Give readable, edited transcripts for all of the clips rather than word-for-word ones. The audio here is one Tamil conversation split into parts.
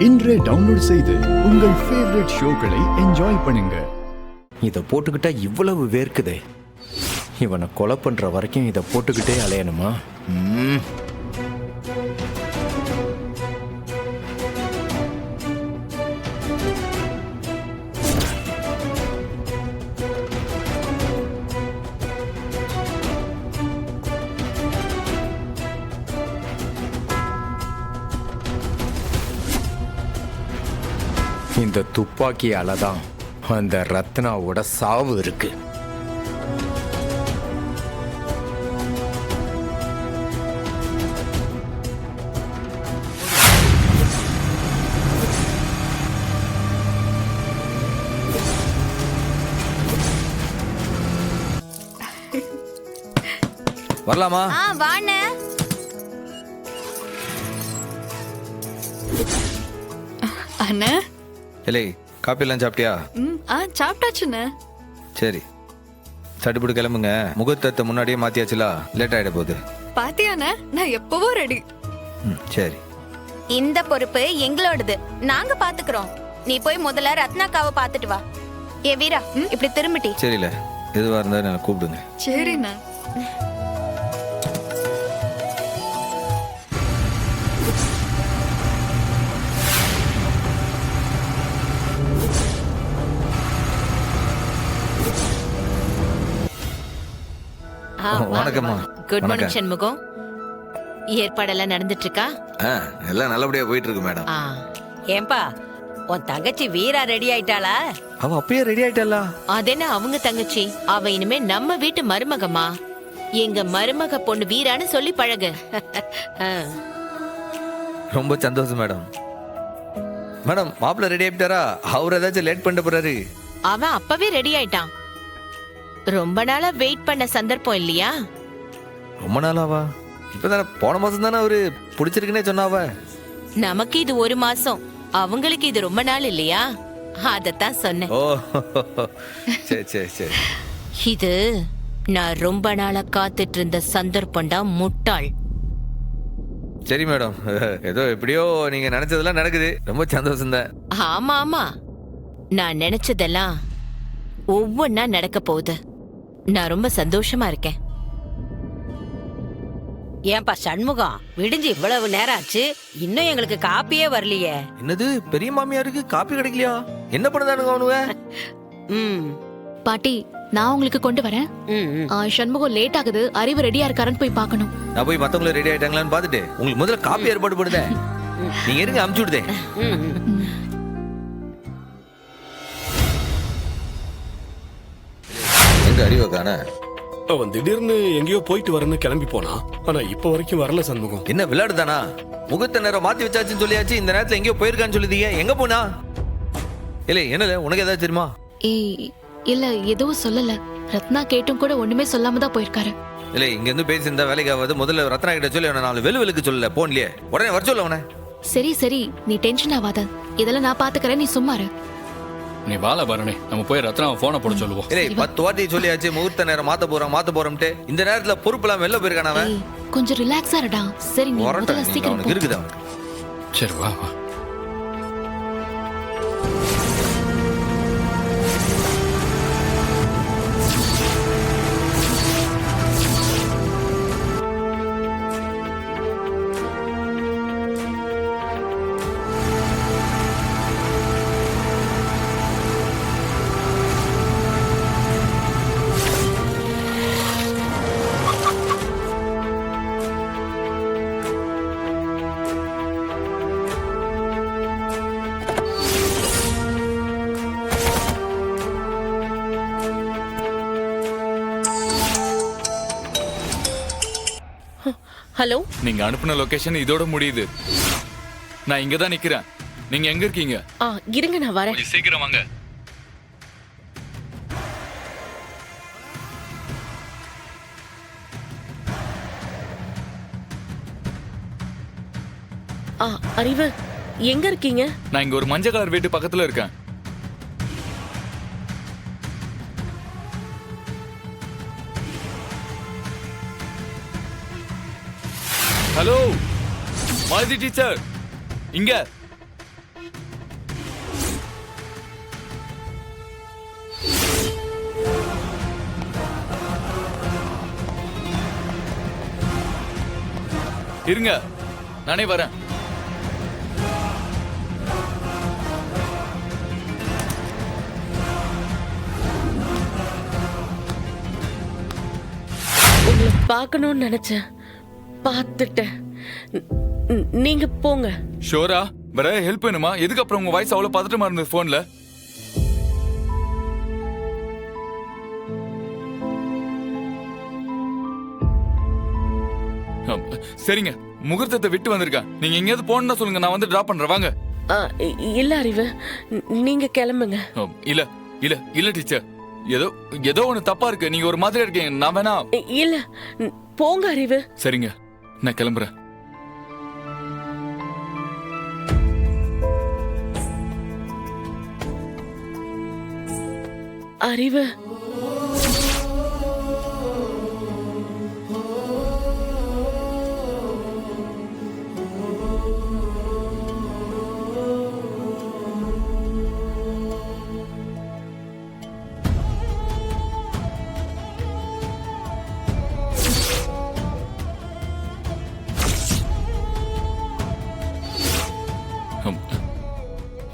இன்றே டவுன்லோட் செய்து உங்கள் ஃபேவரட் ஷோக்களை என்ஜாய் பண்ணுங்க. இதை போட்டுக்கிட்டா இவ்வளவு வேர்க்குதே. இவனை கொலை பண்ற வரைக்கும் இதை போட்டுக்கிட்டே அலையணுமா? இந்த துப்பாக்கியால தான் அந்த ரத்னாவோட சாவு இருக்கு. வரலாமா? வாண்ணே. அண்ணா இல்லை, காப்பி எல்லாம் சாப்பிட்டியா? சாப்பிட்டாச்சுண்ணே. சரி, சட்டுப்பட்டு கிளம்புங்க. முகூர்த்தத்தை முன்னாடியே மாத்தியாச்சுல, லேட் ஆயிட போகுது. பாத்தியாண்ணே, நான் எப்பவோ ரெடி. சரி, இந்த பொறுப்பு எங்களோடது, நாங்க பாத்துக்கிறோம். நீ போய் முதல்ல ரத்னாக்காவை பாத்துட்டு வா. ஏ வீரா, இப்படி திரும்பிட்டி. சரில, எதுவா இருந்தாலும் எனக்கு கூப்பிடுங்க. சரிண்ணா. வணக்கம்மா. Good morning Shanmugam. ஏற்பாடெல்லாம் நடந்துட்டு இருக்கா? எல்லாம் நல்லபடியா போயிட்டு இருக்கு மேடம். ஏன்பா, உன் தங்கச்சி வீரா ரெடி ஆயிட்டாளா? அவ அப்பயே ரெடி ஆயிட்டாளா? அதென்ன அவங்க தங்கச்சி? அவ இனிமே நம்ம வீட்டு மருமகமா. எங்க மருமக பொண்ணு வீரான்னு சொல்லி பழகு. ரொம்ப சந்தோஷம் மேடம். மேடம், மாப்பிள்ள ரெடி ஆயிட்டாரா? அவர் ஏதாச்சும் லேட் பண்ணிட்டு போறாரு? அவன் அப்பவே ரெடி ஆயிட்டான். ரொம்ப நாளா வெயிட் பண்ண சந்தர்ப்பம் இல்லையா? ரொம்ப நாளாவா? இப்பதானே, போன மாசம் தானே அவரு பிடிச்சிருக்குன்னே சொன்னாவ. நமக்கு இது ஒரு மாசம், அவங்களுக்கு இது ரொம்ப நாள் இல்லையா? அதத்தான் சொன்னேன். ஓ, சரி சரி சரி. இது நான் ரொம்ப நாளா காத்துட்டு இருந்த சந்தர்ப்பம்டா முட்டாள். சரி மேடம், ஏதோ எப்படியோ நீங்க நினைச்சதெல்லாம் நடக்குது. ரொம்ப சந்தோஷம் தான். ஆமா ஆமா, நான் நினைச்சதெல்லாம் ஒவ்வொன்னா நடக்க போகுது. நான் ரொம்ப சந்தோஷமா இருக்கேன். ஏன்பா சண்முகம், விடிஞ்சு இவ்வளவு நேரம் ஆச்சு, இன்னும் எங்களுக்கு காப்பியே வரலையே. என்னது, பெரிய மாமியாருக்கு காப்பி கிடைக்கலையா? என்ன பண்ணுதானுங்க அவனுவ? பாட்டி, நான் உங்களுக்கு கொண்டு வரேன். சண்முகம் லேட் ஆகுது, அறிவு ரெடியா இருக்காருன்னு போய் பார்க்கணும். நான் போய் மத்தவங்கள ரெடி ஆயிட்டாங்களான்னு பாத்துட்டு உங்களுக்கு முதல்ல காப்பி ஏற்பாடு பண்ணுதேன். நீங்க இருங்க, அமுச்சு விடுதேன். எங்க அறிவுக்கான அவன் திடீர்னு எங்கேயோ போயிட்டு வரேன்னு கிளம்பி போனா, ஆனா இப்ப வரைக்கும் வரல சண்முகம். என்ன விளையாடுதானா? முகூர்த்த நேரம் மாத்தி வச்சாச்சுன்னு சொல்லியாச்சு, இந்த நேரத்துல எங்கேயோ போயிருக்கான்னு சொல்லுதீங்க. எங்க போனா? இல்ல என்னல, உனக்கு ஏதாவது தெரியுமா? இல்ல, எதுவும் சொல்லல. ரத்னா கேட்டும் கூட ஒண்ணுமே சொல்லாம தான் போயிருக்காரு. இல்ல, இங்க இருந்து பேசி இருந்தா வேலைக்கு ஆகாது. முதல்ல ரத்னா கிட்ட சொல்லி அவனை 4 வெளுக்கு சொல்லல போன்லயே உடனே வர சொல்ல அவனை. சரி சரி, நீ டென்ஷன் ஆகாத, இதெல்லாம் நான் பாத்துக்கறேன், நீ சும்மா இரு. நீ வாழ பரணி, நம்ம போய் ரத்னாவை போனை போட சொல்லுவோம். இல்ல, 10 வாட்டி சொல்லியாச்சு முகூர்த்த நேரம் மாத்த போறோம்ட்டு. இந்த நேரத்துல பொறுப்புலாம் வெளில போயிருக்கான அவன். கொஞ்சம் ரிலாக்ஸா இருடா. சரி, நீ முதல்ல சீக்கிரம் போ. இருக்குது அவனுக்கு. சரி வா வா. ஹலோ, நீங்க அனுப்புன லொகேஷன் இதோட முடியுது. நான் இங்க தான் நிக்கிறேன். நீங்க எங்க இருக்கீங்க? இருங்க, நான் வரேன். கொஞ்சம் சீக்கிரம் வாங்க. அறிவு, எங்க இருக்கீங்க? நான் இங்க ஒரு மஞ்சள் கலர் வீட்டு பக்கத்துல இருக்கேன். ஹலோ மாலதி டீச்சர், இங்க இருங்க, நானே வரேன். உங்களை பார்க்கணும்னு நினைச்சேன், பார்த்துட்டேன். நீங்க போங்க. ஷோரா, வேற ஹெல்ப் வேணுமா? எதுக்கு அப்புறம் உங்க வாய்ஸ் அவ்வளவு பதட்டமா இருந்தது போன்ல? சரிங்க, முகூர்த்தத்தை விட்டு வந்திருக்கேன். நீங்க எங்கேயாவது போனா சொல்லுங்க, நான் வந்து டிராப் பண்றேன். வாங்க. இல்ல அறிவு, நீங்க கிளம்புங்க. இல்ல இல்ல இல்ல டீச்சர், ஏதோ ஏதோ ஒண்ணு தப்பா இருக்கு. நீங்க ஒரு மாதிரியா இருக்கீங்க. நான் வேணா. இல்ல, போங்க அறிவு. சரிங்க, நான் கிளம்புறேன். அறிவு,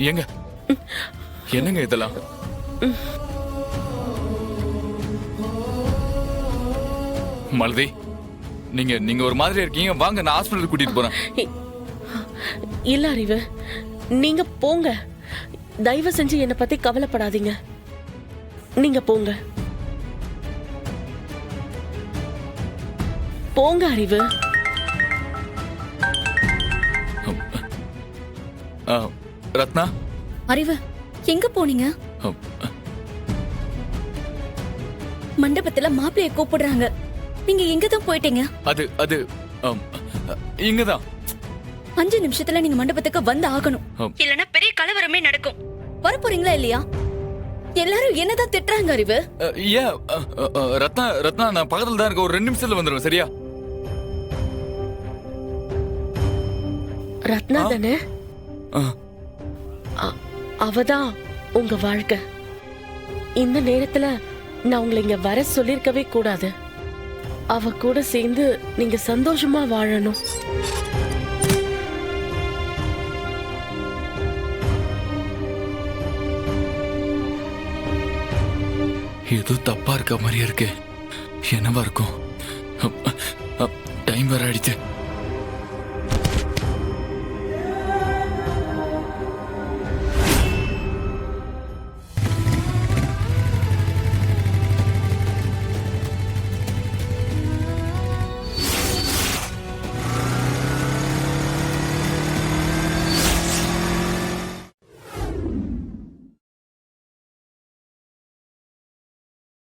ஏங்க, என்னங்க இதெல்லாம்? மலதி, நீங்க நீங்க ஒரு மாதிரி இருக்கீங்க. வாங்க, நான் ஹாஸ்பிடல் கூட்டிட்டு போறேன். இல்ல அறிவு, நீங்க போங்க. தயவு செஞ்சு என்னை பத்தி கவலைப்படாதீங்க. நீங்க போங்க. போங்க அறிவு. ரத்னா, அறிவு, எங்க போனீங்க? மண்டபத்துல மாப்பிளைய கூப்பிடுறாங்க. நீங்க எங்க தான் போயிட்டீங்க? அது அது இங்கதான். 5 நிமிஷத்துல நீங்க மண்டபத்துக்கு வந்து ஆகணும், இல்லனா பெரிய கலவரமே நடக்கும். வர போறீங்களா இல்லையா? எல்லாரும் என்னதான் திட்டுறாங்க அறிவு. ஏன் ரத்னா, ரத்னா நான் பக்கத்துல தான் இருக்க. ஒரு 2 நிமிஷத்துல வந்துருவேன். சரியா? ரத்னா தானே? அவதான் உங்க வாழ்க்கை. இந்த நேரத்துல நான் உங்களை இங்க வர சொல்லிருக்கவே கூடாது. அவ கூட சேர்ந்து நீங்க சந்தோஷமா வாழணும். ஏதோ தப்பா இருக்க மாதிரியா இருக்கு. என்னவா இருக்கும்? டைம் வேற ஆயிடுச்சு.